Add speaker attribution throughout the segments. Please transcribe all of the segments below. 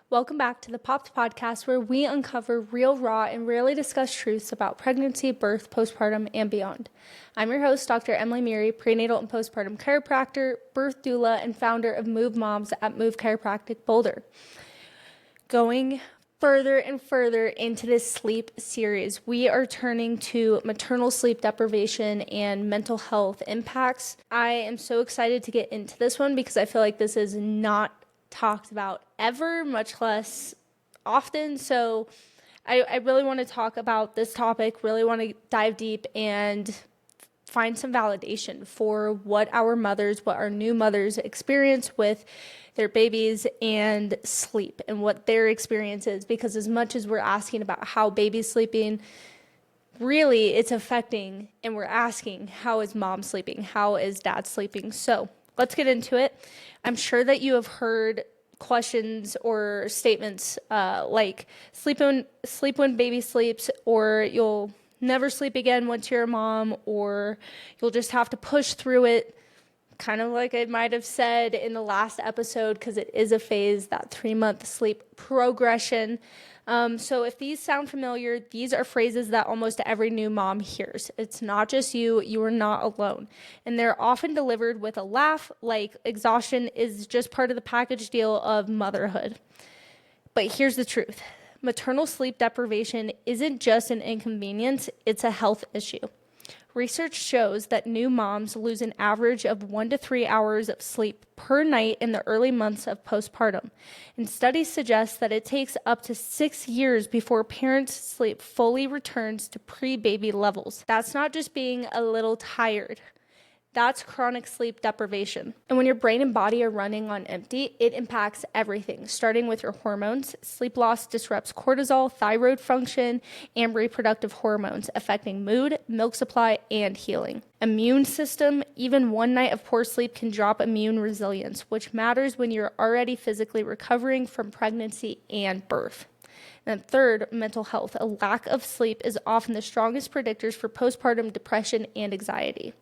Speaker 1: Welcome back to the Popped Podcast, where we uncover real, raw, and rarely discussed truths about pregnancy, birth, postpartum, and beyond. I'm your host, Dr. Emily Muery, prenatal and postpartum chiropractor, birth doula, and founder of Move Moms at Move Chiropractic Boulder. Going further and further into this sleep series, we are turning to maternal sleep deprivation and mental health impacts. I am so excited to get into this one because I feel like this is not talked about ever, much less often. So I really want to talk about this topic, really want to dive deep and find some validation for what our new mothers experience with their babies and sleep and what their experience is. Because as much as we're asking about how baby's sleeping, really it's affecting, and we're asking, how is mom sleeping? How is dad sleeping? So let's get into it. I'm sure that you have heard questions or statements like sleep when baby sleeps, or you'll never sleep again once you're a mom, or you'll just have to push through it, kind of like I might have said in the last episode, because it is a phase, that 3-month sleep progression. So if these sound familiar, these are phrases that almost every new mom hears. It's not just you are not alone. And they're often delivered with a laugh, like exhaustion is just part of the package deal of motherhood. But here's the truth. Maternal sleep deprivation isn't just an inconvenience, it's a health issue. Research shows that new moms lose an average of 1 to 3 hours of sleep per night in the early months of postpartum. And studies suggest that it takes up to 6 years before parents' sleep fully returns to pre-baby levels. That's not just being a little tired. That's chronic sleep deprivation. And when your brain and body are running on empty, it impacts everything, starting with your hormones. Sleep loss disrupts cortisol, thyroid function, and reproductive hormones, affecting mood, milk supply, and healing. Immune system, even one night of poor sleep can drop immune resilience, which matters when you're already physically recovering from pregnancy and birth. And third, mental health. A lack of sleep is often the strongest predictors for postpartum depression and anxiety.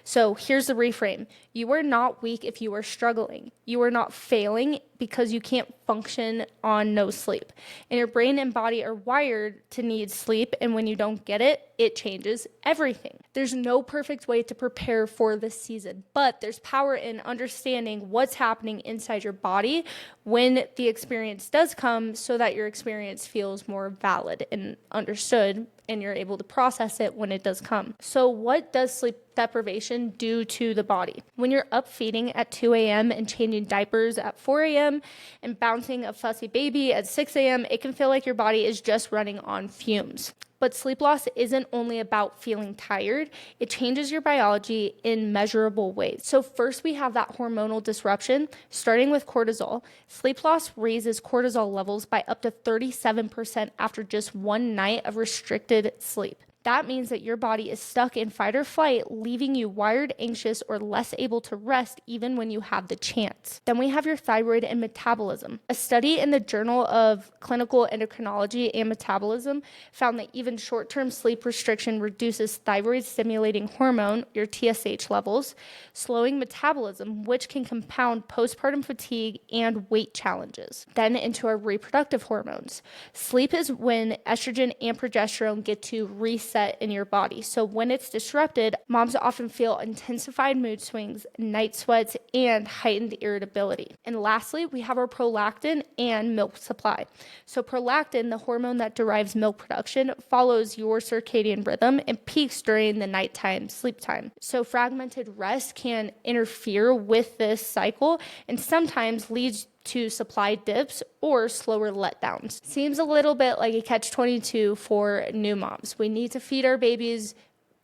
Speaker 1: So here's the reframe. You are not weak if you are struggling. You are not failing because you can't function on no sleep. And your brain and body are wired to need sleep, and when you don't get it, it changes everything. There's no perfect way to prepare for this season, but there's power in understanding what's happening inside your body when the experience does come, so that your experience feels more valid and understood, and you're able to process it when it does come. So what does sleep deprivation do to the body? When you're up feeding at 2 a.m. and changing diapers at 4 a.m. and bouncing a fussy baby at 6 a.m., it can feel like your body is just running on fumes. But sleep loss isn't only about feeling tired. It changes your biology in measurable ways. So first, we have that hormonal disruption, starting with cortisol. Sleep loss raises cortisol levels by up to 37% after just one night of restricted sleep. That means that your body is stuck in fight or flight, leaving you wired, anxious, or less able to rest even when you have the chance. Then we have your thyroid and metabolism. A study in the Journal of Clinical Endocrinology and Metabolism found that even short-term sleep restriction reduces thyroid-stimulating hormone, your TSH levels, slowing metabolism, which can compound postpartum fatigue and weight challenges. Then into our reproductive hormones. Sleep is when estrogen and progesterone get to reset in your body. So when it's disrupted, moms often feel intensified mood swings, night sweats, and heightened irritability. And lastly, we have our prolactin and milk supply. So prolactin, the hormone that derives milk production, follows your circadian rhythm and peaks during the nighttime sleep time. So fragmented rest can interfere with this cycle and sometimes leads to supply dips or slower letdowns. Seems a little bit like a catch-22 for new moms. We need to feed our babies.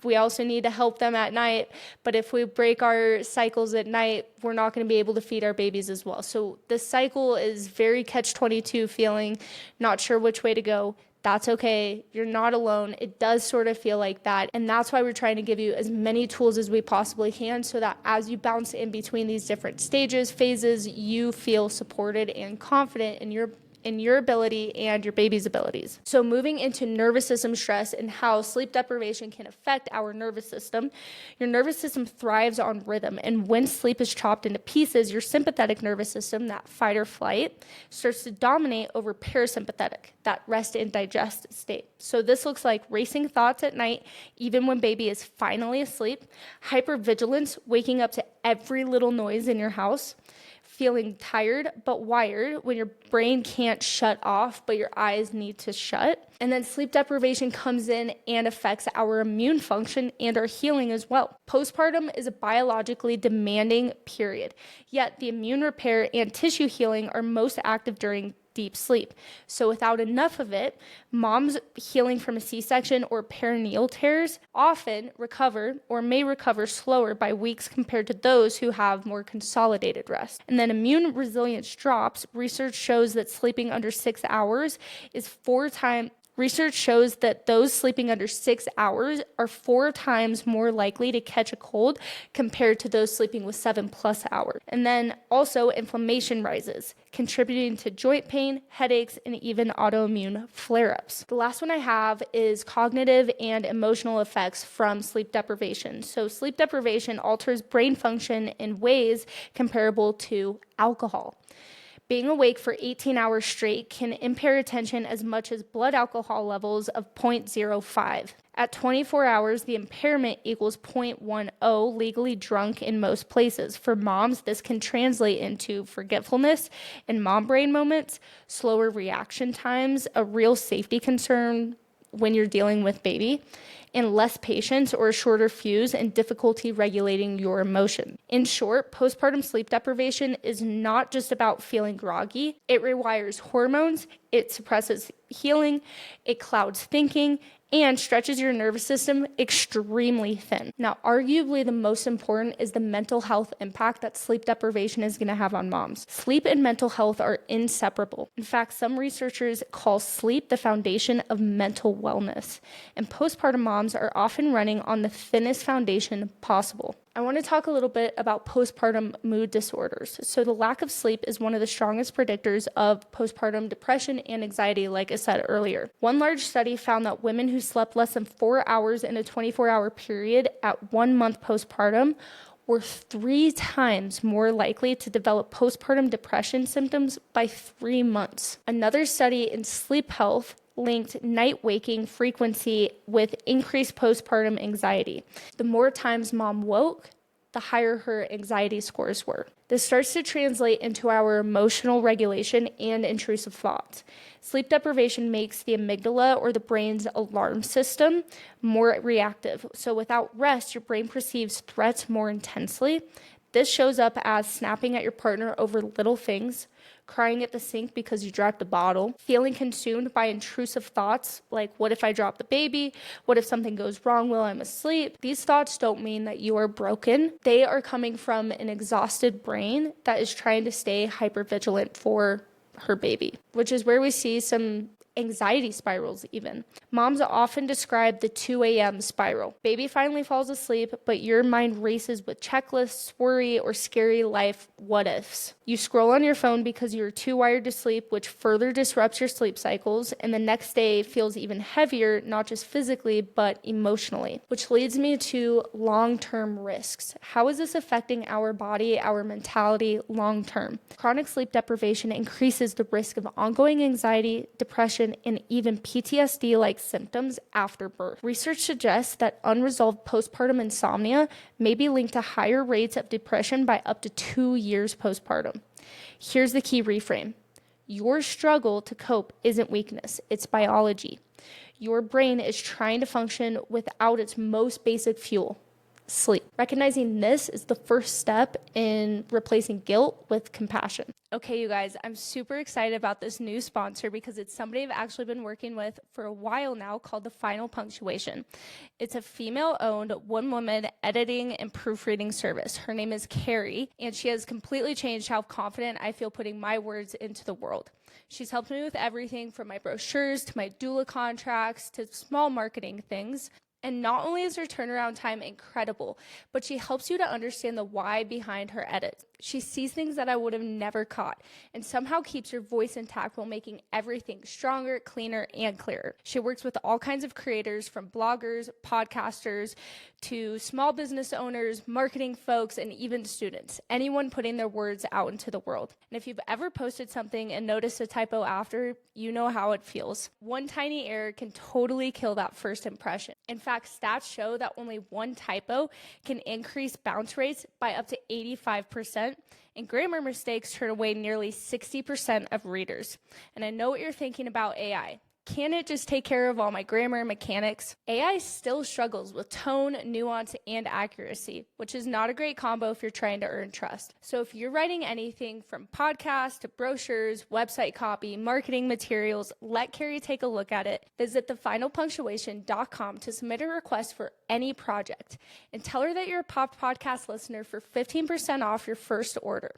Speaker 1: We also need to help them at night. But if we break our cycles at night, we're not going to be able to feed our babies as well. So the cycle is very catch-22 feeling, not sure which way to go. That's okay. You're not alone. It does sort of feel like that. And that's why we're trying to give you as many tools as we possibly can, so that as you bounce in between these different stages, phases, you feel supported and confident in in your ability and your baby's abilities. So moving into nervous system stress and how sleep deprivation can affect our nervous system. Your nervous system thrives on rhythm, and when sleep is chopped into pieces, your sympathetic nervous system, that fight or flight, starts to dominate over parasympathetic, that rest and digest state. So this looks like racing thoughts at night, even when baby is finally asleep, hypervigilance, waking up to every little noise in your house, feeling tired but wired when your brain can't shut off but your eyes need to shut. And then sleep deprivation comes in and affects our immune function and our healing as well. Postpartum is a biologically demanding period, yet the immune repair and tissue healing are most active during deep sleep. So without enough of it, moms healing from a C-section or perineal tears often recover or may recover slower by weeks compared to those who have more consolidated rest. And then immune resilience drops. Research shows that sleeping under 6 hours is Research shows that those sleeping under 6 hours are 4 times more likely to catch a cold compared to those sleeping with 7+ hours. And then also inflammation rises, contributing to joint pain, headaches, and even autoimmune flare-ups. The last one I have is cognitive and emotional effects from sleep deprivation. So sleep deprivation alters brain function in ways comparable to alcohol. Being awake for 18 hours straight can impair attention as much as blood alcohol levels of 0.05. At 24 hours, the impairment equals 0.10 legally drunk in most places. For moms, this can translate into forgetfulness in mom brain moments, slower reaction times, a real safety concern when you're dealing with baby, and less patience or a shorter fuse and difficulty regulating your emotion. In short, postpartum sleep deprivation is not just about feeling groggy. It rewires hormones, it suppresses healing, it clouds thinking, and stretches your nervous system extremely thin. Now, arguably the most important is the mental health impact that sleep deprivation is going to have on moms. Sleep and mental health are inseparable. In fact, some researchers call sleep the foundation of mental wellness, and postpartum moms are often running on the thinnest foundation possible. I want to talk a little bit about postpartum mood disorders. So the lack of sleep is one of the strongest predictors of postpartum depression and anxiety, like I said earlier. One large study found that women who slept less than 4 hours in a 24-hour period at 1 month postpartum were 3 times more likely to develop postpartum depression symptoms by 3 months. Another study in sleep health linked night waking frequency with increased postpartum anxiety. The more times mom woke, the higher her anxiety scores were. This starts to translate into our emotional regulation and intrusive thoughts. Sleep deprivation makes the amygdala, or the brain's alarm system, more reactive. So without rest, your brain perceives threats more intensely. This shows up as snapping at your partner over little things, crying at the sink because you dropped a bottle, feeling consumed by intrusive thoughts like, what if I drop the baby? What if something goes wrong while I'm asleep? These thoughts don't mean that you are broken. They are coming from an exhausted brain that is trying to stay hypervigilant for her baby, which is where we see some anxiety spirals even. Moms often describe the 2 a.m. spiral. Baby finally falls asleep, but your mind races with checklists, worry, or scary life what ifs. You scroll on your phone because you're too wired to sleep, which further disrupts your sleep cycles, and the next day feels even heavier, not just physically, but emotionally, which leads me to long-term risks. How is this affecting our body, our mentality long-term? Chronic sleep deprivation increases the risk of ongoing anxiety, depression, and even PTSD-like symptoms after birth. Research suggests that unresolved postpartum insomnia may be linked to higher rates of depression by up to 2 years postpartum. Here's the key reframe. Your struggle to cope isn't weakness, it's biology. Your brain is trying to function without its most basic fuel, sleep. Recognizing this is the first step in replacing guilt with compassion. Okay, you guys, I'm super excited about this new sponsor because it's somebody I've actually been working with for a while now, called The Final Punctuation. It's a female-owned, one-woman editing and proofreading service. Her name is Carrie, and she has completely changed how confident I feel putting my words into the world. She's helped me with everything from my brochures to my doula contracts to small marketing things. And not only is her turnaround time incredible, but she helps you to understand the why behind her edits. She sees things that I would have never caught and somehow keeps your voice intact while making everything stronger, cleaner, and clearer. She works with all kinds of creators, from bloggers, podcasters, to small business owners, marketing folks, and even students. Anyone putting their words out into the world. And if you've ever posted something and noticed a typo after, you know how it feels. One tiny error can totally kill that first impression. In fact, stats show that only one typo can increase bounce rates by up to 85%, and grammar mistakes turn away nearly 60% of readers. And I know what you're thinking about AI. Can it just take care of all my grammar mechanics? AI still struggles with tone, nuance, and accuracy, which is not a great combo if you're trying to earn trust. So if you're writing anything from podcasts to brochures, website copy, marketing materials, let Carrie take a look at it. Visit thefinalpunctuation.com to submit a request for any project and tell her that you're a Pop Podcast listener for 15% off your first order.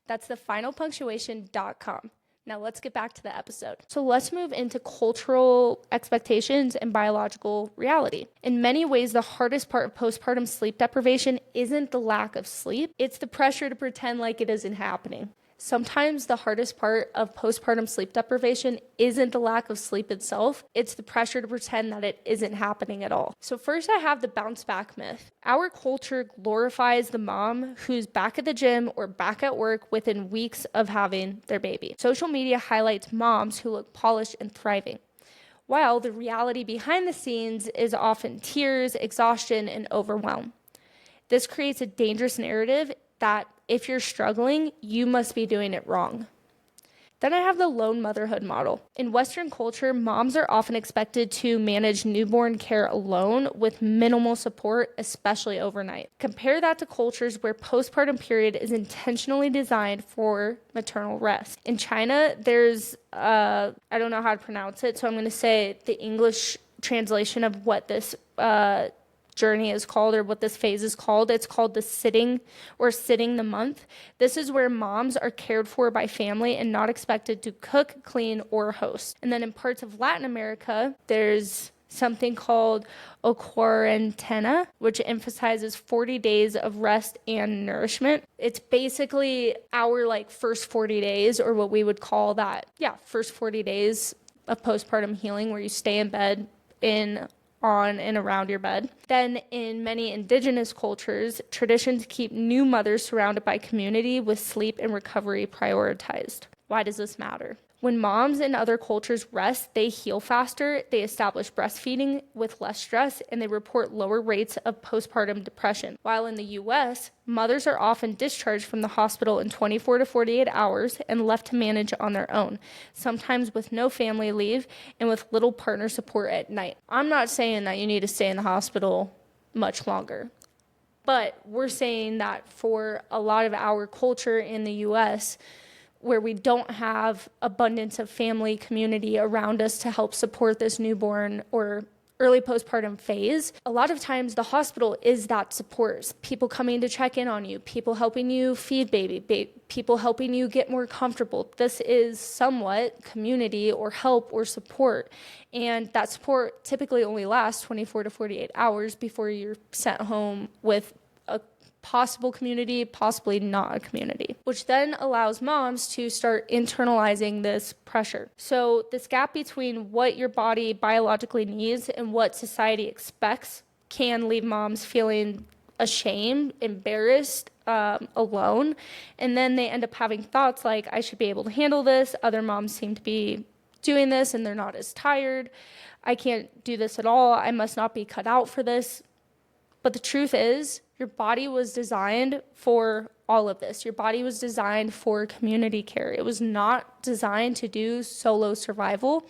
Speaker 1: That's thefinalpunctuation.com. Now let's get back to the episode. So let's move into cultural expectations and biological reality. In many ways, the hardest part of postpartum sleep deprivation isn't the lack of sleep, it's the pressure to pretend like it isn't happening. Sometimes the hardest part of postpartum sleep deprivation isn't the lack of sleep itself, it's the pressure to pretend that it isn't happening at all. So first I have the bounce back myth. Our culture glorifies the mom who's back at the gym or back at work within weeks of having their baby. Social media highlights moms who look polished and thriving, while the reality behind the scenes is often tears, exhaustion, and overwhelm. This creates a dangerous narrative that if you're struggling, you must be doing it wrong. Then I have the lone motherhood model. In Western culture, moms are often expected to manage newborn care alone with minimal support, especially overnight. Compare that to cultures where postpartum period is intentionally designed for maternal rest. In China, there's, I don't know how to pronounce it, so I'm going to say the English translation of what this journey is called, or what this phase is called. It's called the sitting the month. This is where moms are cared for by family and not expected to cook, clean, or host. And then in parts of Latin America, there's something called a cuarentena, which emphasizes 40 days of rest and nourishment. It's basically our first 40 days, or what we would call that, first 40 days of postpartum healing, where you stay in bed on and around your bed. Then in many indigenous cultures, traditions keep new mothers surrounded by community with sleep and recovery prioritized. Why does this matter? When moms in other cultures rest, they heal faster, they establish breastfeeding with less stress, and they report lower rates of postpartum depression. While in the US, mothers are often discharged from the hospital in 24 to 48 hours and left to manage on their own, sometimes with no family leave and with little partner support at night. I'm not saying that you need to stay in the hospital much longer, but we're saying that for a lot of our culture in the US, where we don't have abundance of family community around us to help support this newborn or early postpartum phase, a lot of times the hospital is that support. People coming to check in on you, people helping you feed baby, people helping you get more comfortable. This is somewhat community or help or support. And that support typically only lasts 24 to 48 hours before you're sent home with a possible community, possibly not a community, which then allows moms to start internalizing this pressure. So this gap between what your body biologically needs and what society expects can leave moms feeling ashamed, embarrassed, alone, and then they end up having thoughts like, I should be able to handle this, other moms seem to be doing this and they're not as tired, I can't do this at all, I must not be cut out for this. But the truth is, your body was designed for all of this. Your body was designed for community care. It was not designed to do solo survival,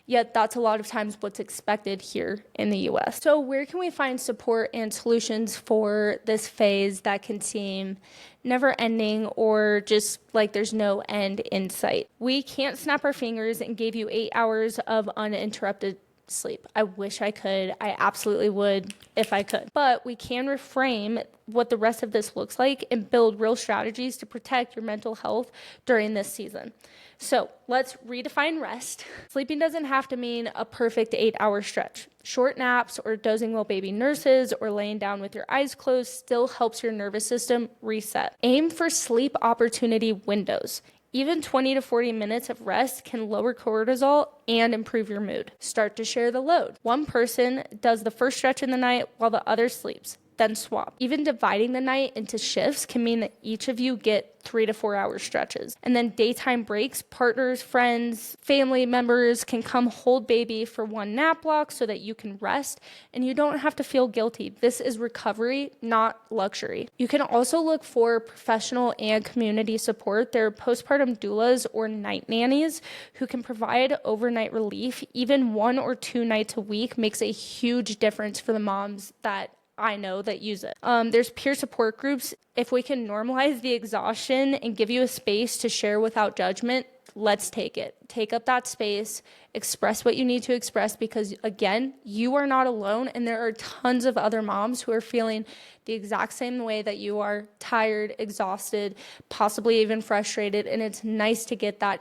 Speaker 1: yet that's a lot of times what's expected here in the US. So where can we find support and solutions for this phase that can seem never ending or just like there's no end in sight? We can't snap our fingers and give you 8 hours of uninterrupted sleep. I wish I could. I absolutely would if I could. But we can reframe what the rest of this looks like and build real strategies to protect your mental health during this season. So let's redefine rest. Sleeping doesn't have to mean a perfect 8-hour stretch. Short naps or dozing while baby nurses or laying down with your eyes closed still helps your nervous system reset. Aim for sleep opportunity windows. Even 20 to 40 minutes of rest can lower cortisol and improve your mood. Start to share the load. One person does the first stretch in the night while the other sleeps, then swap. Even dividing the night into shifts can mean that each of you get 3 to 4 hour stretches. And then daytime breaks, partners, friends, family members can come hold baby for one nap block so that you can rest and you don't have to feel guilty. This is recovery, not luxury. You can also look for professional and community support. There are postpartum doulas or night nannies who can provide overnight relief. Even 1 or 2 nights a week makes a huge difference for the moms that I know that use it. There's peer support groups. If we can normalize the exhaustion and give you a space to share without judgment, let's take it. Take up that space, express what you need to express because, again, you are not alone and there are tons of other moms who are feeling the exact same way that you are, tired, exhausted, possibly even frustrated, and it's nice to get that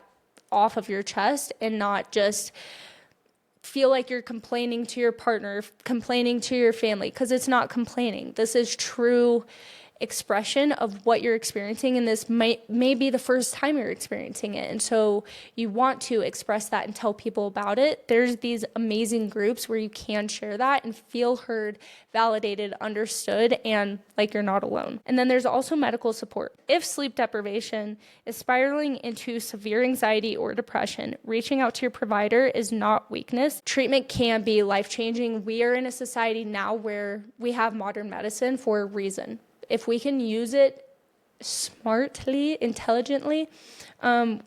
Speaker 1: off of your chest and not just feel like you're complaining to your partner, complaining to your family, because it's not complaining. This is true expression of what you're experiencing, and this may be the first time you're experiencing it. And so you want to express that and tell people about it. There's these amazing groups where you can share that and feel heard, validated, understood, and like you're not alone. And then there's also medical support. If sleep deprivation is spiraling into severe anxiety or depression, reaching out to your provider is not weakness. Treatment can be life-changing. We are in a society now where we have modern medicine for a reason. If we can use it smartly, intelligently,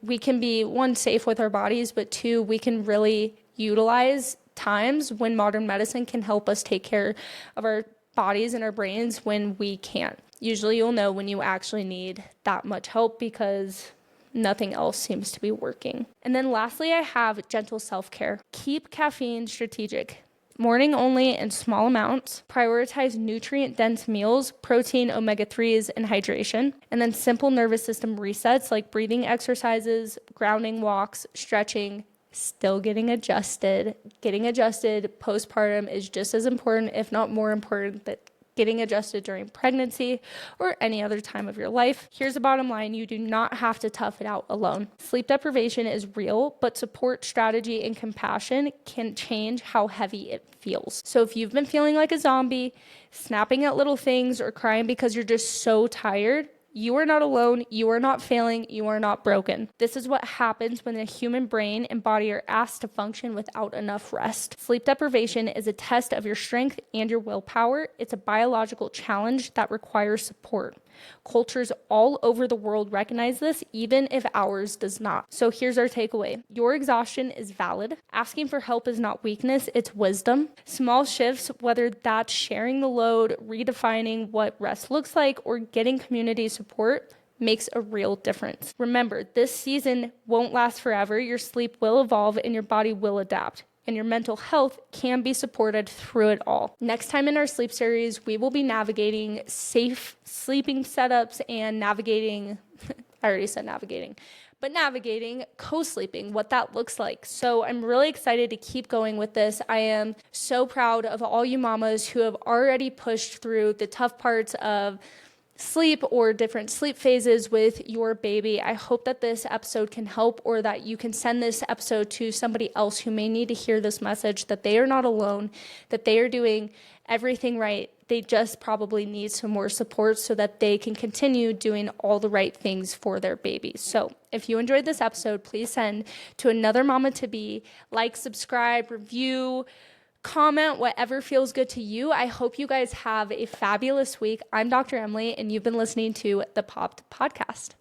Speaker 1: we can be, 1, safe with our bodies, but 2, we can really utilize times when modern medicine can help us take care of our bodies and our brains when we can't. Usually you'll know when you actually need that much help because nothing else seems to be working. And then lastly, I have gentle self-care. Keep caffeine strategic. Morning only in small amounts. Prioritize nutrient-dense meals, protein, omega-3s, and hydration. And then simple nervous system resets like breathing exercises, grounding walks, stretching, still getting adjusted. Getting adjusted postpartum is just as important, if not more important, than getting adjusted during pregnancy or any other time of your life. Here's the bottom line. You do not have to tough it out alone. Sleep deprivation is real, but support, strategy, and compassion can change how heavy it feels. So if you've been feeling like a zombie, snapping at little things, or crying because you're just so tired, you are not alone, you are not failing, you are not broken. This is what happens when the human brain and body are asked to function without enough rest. Sleep deprivation is a test of your strength and your willpower. It's a biological challenge that requires support. Cultures all over the world recognize this, even if ours does not. So here's our takeaway. Your exhaustion is valid. Asking for help is not weakness, it's wisdom. Small shifts, whether that's sharing the load, redefining what rest looks like, or getting community support, makes a real difference. Remember, this season won't last forever. Your sleep will evolve and your body will adapt. And your mental health can be supported through it all. Next time in our sleep series, we will be navigating safe sleeping setups and navigating, I already said navigating, but navigating co-sleeping, what that looks like. So I'm really excited to keep going with this. I am so proud of all you mamas who have already pushed through the tough parts of sleep or different sleep phases with your baby. I hope that this episode can help, or that you can send this episode to somebody else who may need to hear this message, that they are not alone, that they are doing everything right. They just probably need some more support so that they can continue doing all the right things for their baby. So if you enjoyed this episode, please send to another mama to be, like, subscribe, review, comment, whatever feels good to you. I hope you guys have a fabulous week. I'm Dr. Emily, and you've been listening to the Popped Podcast.